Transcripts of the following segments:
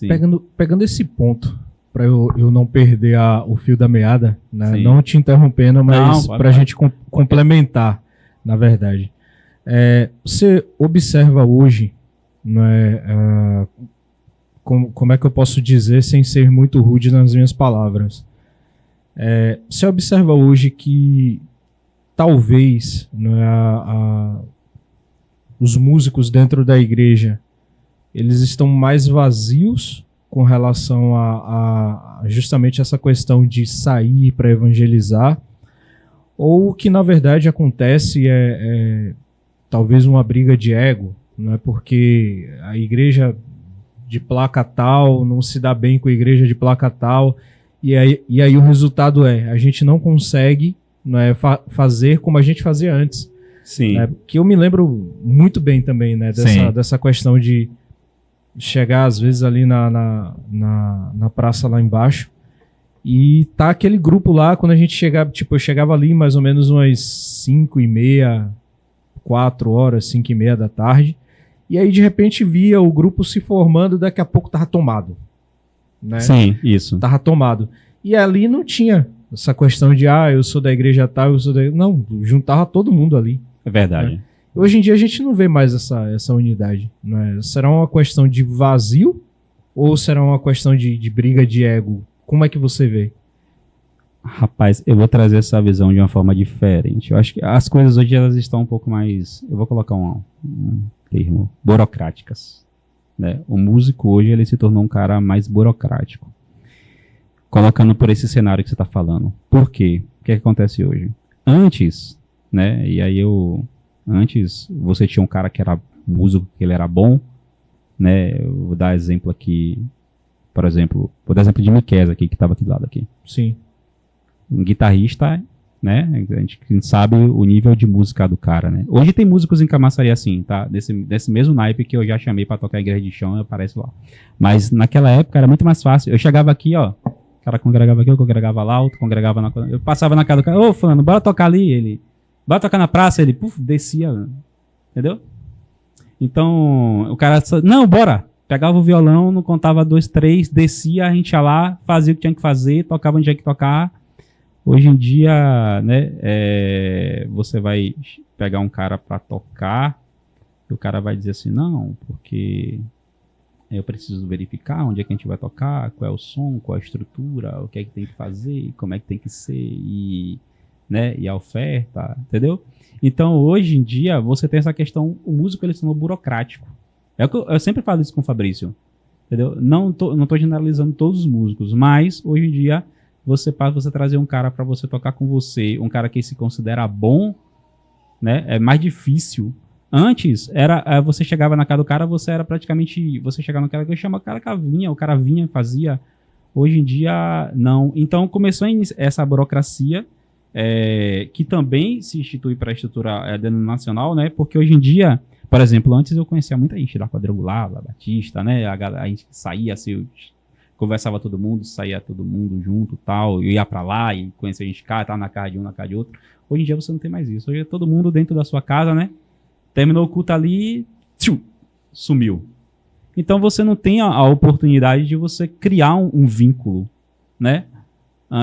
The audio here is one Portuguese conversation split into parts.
Sim. Pegando esse ponto, para eu não perder o fio da meada, né? Sim. Não te interrompendo, mas para a gente complementar, na verdade. Você observa hoje, né, como é que eu posso dizer sem ser muito rude nas minhas palavras? Você observa hoje que talvez, né, os músicos dentro da igreja eles estão mais vazios com relação a justamente essa questão de sair para evangelizar, ou o que na verdade acontece talvez uma briga de ego, né? Porque a igreja de placa tal não se dá bem com a igreja de placa tal, e aí o resultado a gente não consegue, né, fazer como a gente fazia antes. Sim. Né? Que eu me lembro muito bem também, né, dessa questão de chegar às vezes ali na praça lá embaixo e tá aquele grupo lá, quando a gente chegava, tipo, eu chegava ali mais ou menos umas 5h30, 4 horas, 5h30 da tarde, e aí de repente via o grupo se formando, daqui a pouco tava tomado, né? Sim, isso. Tava tomado. E ali não tinha essa questão de, eu sou da igreja tal, eu sou da... Não, juntava todo mundo ali. É verdade. Né? Hoje em dia a gente não vê mais essa unidade. Né? Será uma questão de vazio ou será uma questão de briga de ego? Como é que você vê? Rapaz, eu vou trazer essa visão de uma forma diferente. Eu acho que as coisas hoje elas estão um pouco mais... Eu vou colocar um termo. Burocráticas. Né? O músico hoje ele se tornou um cara mais burocrático. Colocando por esse cenário que você está falando. Por quê? O que acontece hoje? Antes, né? E aí Antes, você tinha um cara que era músico, que ele era bom, né? Eu vou dar exemplo aqui, por exemplo, vou dar exemplo de Miqueza aqui, que estava aqui do lado aqui. Sim. Um guitarrista, né? A gente sabe o nível de música do cara, né? Hoje tem músicos em Camaçari assim, tá? Desse mesmo naipe que eu já chamei para tocar em igreja de chão, aparece lá. Mas naquela época era muito mais fácil. Eu chegava aqui, ó, o cara congregava aqui, eu congregava lá, outro congregava na... Eu passava na casa do cara, ô, fulano, bora tocar ali, ele... Vai tocar na praça, ele descia, entendeu? Então, o cara só, não, bora. Pegava o violão, não contava 2, 3, descia, a gente ia lá, fazia o que tinha que fazer, tocava onde tinha que tocar. Hoje em dia, né, você vai pegar um cara para tocar, e o cara vai dizer assim, não, porque eu preciso verificar onde é que a gente vai tocar, qual é o som, qual é a estrutura, o que é que tem que fazer, como é que tem que ser, né, e a oferta, entendeu? Então, hoje em dia, você tem essa questão, o músico ele se tornou burocrático. Eu sempre falo isso com o Fabrício, entendeu? Não tô generalizando todos os músicos, mas hoje em dia, você trazer um cara para você tocar com você, um cara que se considera bom, né, é mais difícil. Antes, você chegava na casa do cara, você chegava na casa que eu chamo o cara vinha e fazia. Hoje em dia, não. Então, começou essa burocracia, que também se institui para a estrutura denominacional, né? Porque hoje em dia, por exemplo, antes eu conhecia muita gente da Quadrangular, da Batista, né? A gente saía, assim, conversava todo mundo, saía todo mundo junto, tal, eu ia para lá e conhecia gente cá, tava na casa de um, na casa de outro. Hoje em dia você não tem mais isso. Hoje é todo mundo dentro da sua casa, né? Terminou o culto ali, sumiu. Então você não tem a oportunidade de você criar um vínculo, né?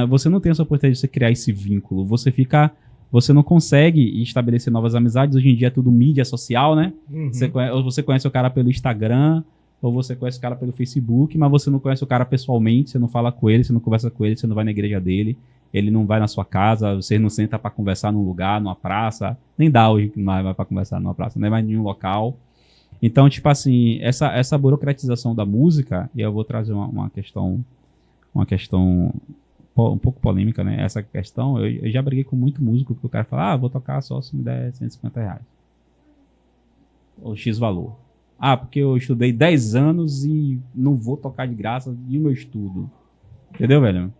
Você não tem essa oportunidade de você criar esse vínculo. Você não consegue estabelecer novas amizades. Hoje em dia é tudo mídia social, né? Uhum. Você conhece o cara pelo Instagram, ou você conhece o cara pelo Facebook, mas você não conhece o cara pessoalmente, você não fala com ele, você não conversa com ele, você não vai na igreja dele, ele não vai na sua casa, você não senta para conversar num lugar, numa praça, nem dá hoje que não vai para conversar numa praça, nem vai em nenhum local. Então, tipo assim, essa burocratização da música, e eu vou trazer uma questão um pouco polêmica, né? Essa questão, eu já briguei com muito músico, que o cara fala, vou tocar só se me der R$150. Ou X valor. Porque eu estudei 10 anos e não vou tocar de graça e o meu estudo. Entendeu, velho?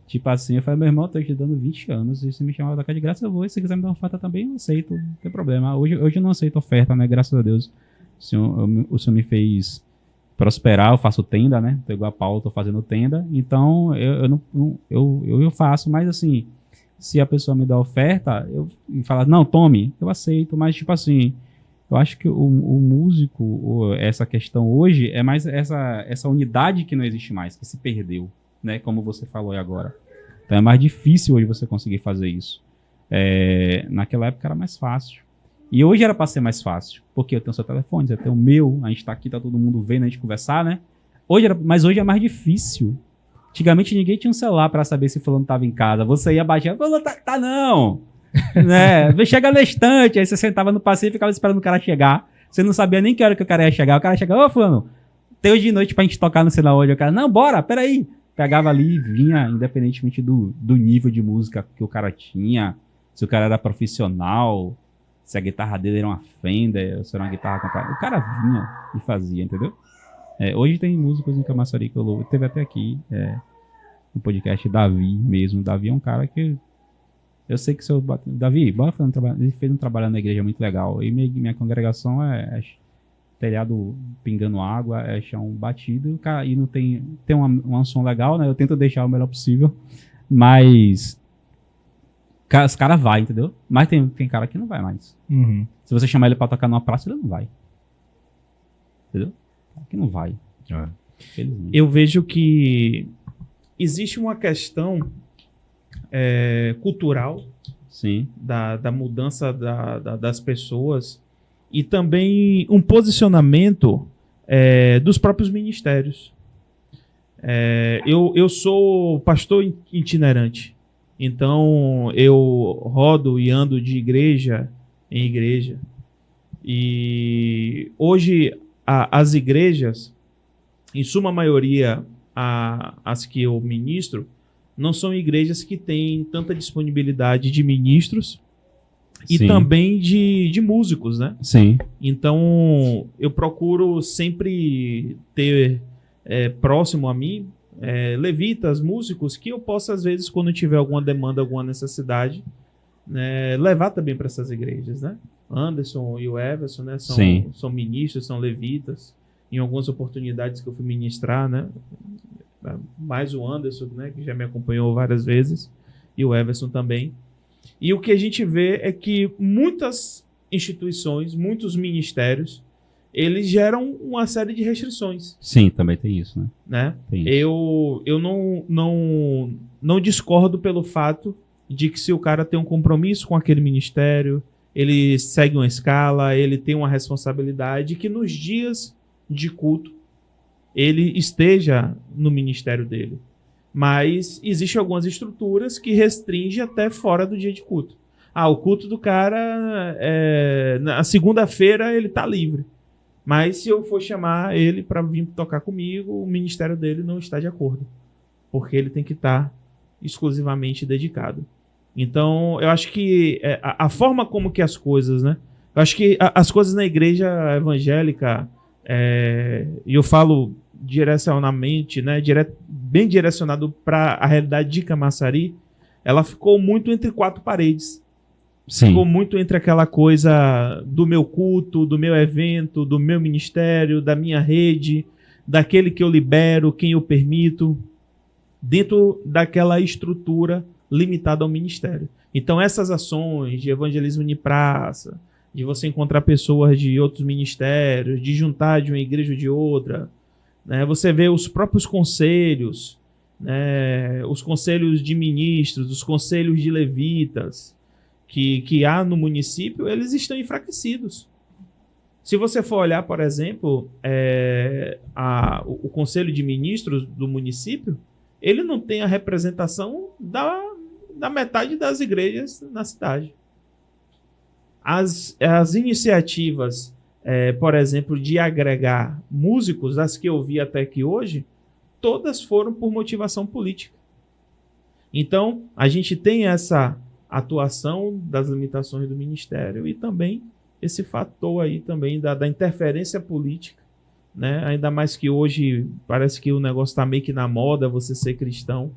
Tipo assim, eu falei, meu irmão, eu tô estudando 20 anos e se me chamar pra tocar de graça, eu vou. E se quiser me dar uma oferta também, eu aceito. Não tem problema. Hoje eu não aceito oferta, né? Graças a Deus. O Senhor me fez prosperar, eu faço tenda, né? Pegou a Paula, tô fazendo tenda. Então, eu faço, mas assim, se a pessoa me dá oferta, e fala, não, tome, eu aceito, mas tipo assim, Eu acho que o músico, essa questão hoje, é mais essa unidade que não existe mais, que se perdeu, né? Como você falou aí agora. Então é mais difícil hoje você conseguir fazer isso. Naquela época era mais fácil. E hoje era para ser mais fácil, porque eu tenho seu telefone, você tem o meu, a gente tá aqui, tá todo mundo vendo a gente conversar, né? Mas hoje é mais difícil. Antigamente ninguém tinha um celular para saber se fulano tava em casa. Você ia baixar, fulano tá não. Né? Chega na estante, aí você sentava no passeio e ficava esperando o cara chegar. Você não sabia nem que hora que o cara ia chegar. O cara chegava, ô fulano, tem hoje de noite pra gente tocar no sei lá onde. O cara, não, bora, peraí. Pegava ali e vinha, independentemente do nível de música que o cara tinha, se o cara era profissional, se a guitarra dele era uma Fender, se era uma guitarra comprada. O cara vinha e fazia, entendeu? Hoje tem músicos em Camaçari que teve até aqui no podcast Davi mesmo. Davi é um cara que eu sei que seu Davi, bora fazer um trabalho. Ele fez um trabalho na igreja muito legal. E minha congregação é telhado pingando água, é chão batido, e não tem um som legal, né? Eu tento deixar o melhor possível, mas os caras vai, entendeu? Mas tem cara que não vai mais. Uhum. Se você chamar ele pra tocar numa praça, ele não vai. Entendeu? Que não vai. Eu vejo que existe uma questão cultural. Sim. Da mudança das pessoas e também um posicionamento dos próprios ministérios. Eu sou pastor itinerante, então eu rodo e ando de igreja em igreja. E hoje as igrejas, em suma maioria, as que eu ministro, não são igrejas que têm tanta disponibilidade de ministros e Sim. também de músicos, né? Sim. Então, eu procuro sempre ter próximo a mim levitas, músicos, que eu possa, às vezes, quando tiver alguma demanda, alguma necessidade, né, levar também para essas igrejas, né? Anderson e o Everson, né? São ministros, são levitas. Em algumas oportunidades que eu fui ministrar, né? Mais o Anderson, né, que já me acompanhou várias vezes, e o Everson também. E o que a gente vê é que muitas instituições, muitos ministérios, eles geram uma série de restrições. Sim, também tem isso, né? Tem isso. Eu não discordo pelo fato de que se o cara tem um compromisso com aquele ministério, ele segue uma escala, ele tem uma responsabilidade, que nos dias de culto ele esteja no ministério dele. Mas existem algumas estruturas que restringem até fora do dia de culto. O culto do cara, na segunda-feira ele está livre. Mas se eu for chamar ele para vir tocar comigo, o ministério dele não está de acordo. Porque ele tem que estar exclusivamente dedicado. Então, eu acho que a forma como que as coisas, né? Eu acho que as coisas na igreja evangélica, e eu falo direcionamente, né, bem direcionado para a realidade de Camaçari, ela ficou muito entre quatro paredes. Sim. Ficou muito entre aquela coisa do meu culto, do meu evento, do meu ministério, da minha rede, daquele que eu libero, quem eu permito, dentro daquela estrutura limitada ao ministério. Então essas ações de evangelismo de praça, de você encontrar pessoas de outros ministérios, de juntar de uma igreja ou de outra, né? Você vê os próprios conselhos, né? Os conselhos de ministros, os conselhos de levitas que há no município, eles estão enfraquecidos. Se você for olhar, por exemplo, o conselho de ministros do município, ele não tem a representação da metade das igrejas na cidade. As iniciativas, por exemplo, de agregar músicos, as que eu vi até aqui hoje, todas foram por motivação política. Então, a gente tem essa atuação das limitações do ministério e também esse fator aí também da interferência política, né? Ainda mais que hoje parece que o negócio está meio que na moda você ser cristão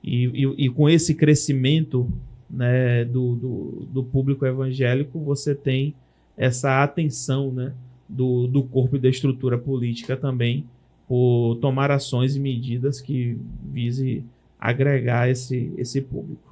e com esse crescimento, né, do público evangélico, você tem essa atenção, né, do corpo e da estrutura política também por tomar ações e medidas que vise agregar esse público.